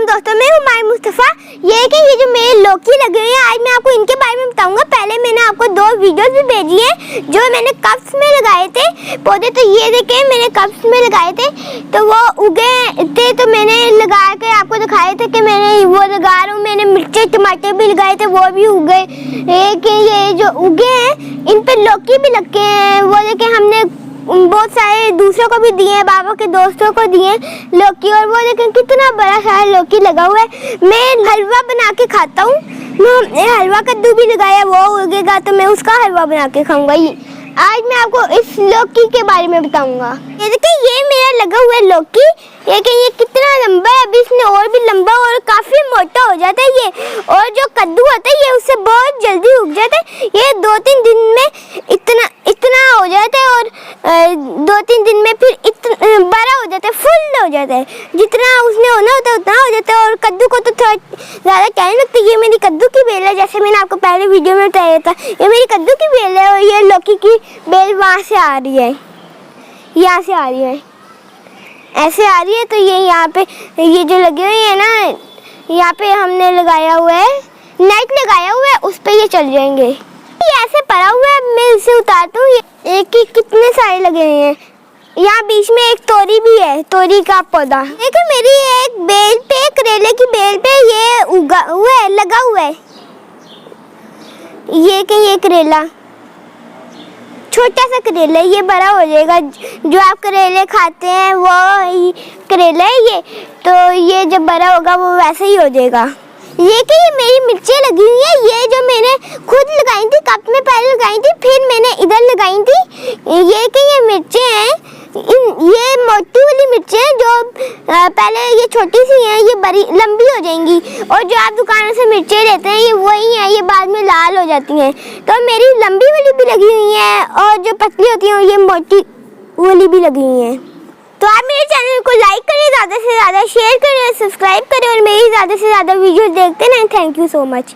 दोस्तों, मैं हूँ माई मुस्तफ़ा। ये जो मेरे लौकी लगे हुए हैं, आज मैं आपको इनके बारे में बताऊंगा। पहले मैंने आपको 2 वीडियोस भी भेजी हैं जो मैंने कप्स में लगाए थे पौधे। तो ये देखें, मैंने कप्स में लगाए थे तो वो उगे थे। तो मैंने लगा के आपको दिखाए थे कि मैंने वो लगा रहा हूँ। मैंने मिर्ची टमाटर भी लगाए थे, वो भी उगे। ये जो उगे हैं इन पर लौकी भी लगे हैं। वो देखें, हमने बहुत सारे दूसरों को भी दिए हैं, बाबा के दोस्तों को दिए लौकी। और वो देखें कितना बड़ा सारा लौकी लगा हुआ है। मैं हलवा बना के खाता हूँ। मैं हलवा कद्दू भी लगाया, वो उगेगा तो मैं उसका हलवा बना के खाऊंगा। आज मैं आपको इस लौकी के बारे में बताऊंगा। ये देखिए, ये मेरा लगा हुआ है लौकी। ये कितना लंबा है, अभी इसने और भी लंबा और काफी मोटा हो जाता है ये। और जो कद्दू होता है ये उससे बहुत जल्दी उग जाता है। ये 2-3 दिन में इतना हो जाता है और 2-3 दिन में फिर इतना बड़ा हो जाता है, फुल हो जाता है। जितना उसमें होना होता है उतना हो जाता है। और कद्दू को तो थोड़ा ज़्यादा टाइम लगता है। ये मेरी कद्दू की बेल है, जैसे मैंने आपको पहले वीडियो में बताया था। ये मेरी कद्दू की बेल है और ये लौकी की बेल वहाँ से आ रही है, यहाँ से आ रही है, ऐसे आ रही है। तो ये यहाँ पे ये जो लगे हुए हैं ना, यहाँ पे हमने लगाया हुआ है, नेट लगाया हुआ है, उस पे ये चल जाएंगे। ये ऐसे पड़ा हुआ है, मैं इसे उतारता हूँ। एक कितने सारे लगे हुए हैं। यहाँ बीच में एक तोरी भी है, तोरी का पौधा। देखो, मेरी एक बेल पे, करेले की बेल पे ये उगा हुआ है, लगा हुआ है। ये करेला छोटा सा करेला, ये बड़ा हो जाएगा। जो आप करेले खाते हैं वो करेला है ये। तो ये जब बड़ा होगा वो वैसे ही हो जाएगा। ये मेरी मिर्चें लगी हुई है। ये जो मैंने खुद लगाई थी, कप में पहले लगाई थी, फिर मैंने इधर लगाई थी। ये मिर्चें हैं, ये मोटी वाली मिर्चें हैं। जो पहले ये छोटी सी हैं, ये बड़ी लंबी हो जाएंगी। और जो आप दुकानों से मिर्चें लेते हैं ये वही हैं, ये बाद में लाल हो जाती हैं। तो मेरी लंबी वाली भी लगी हुई है और जो पतली होती हैं ये मोटी वाली भी लगी हुई हैं। तो आप मेरे चैनल को लाइक करें, ज़्यादा से ज़्यादा शेयर करें, सब्सक्राइब करें और मेरी ज़्यादा से ज़्यादा वीडियो देखते रहें। Thank you so much.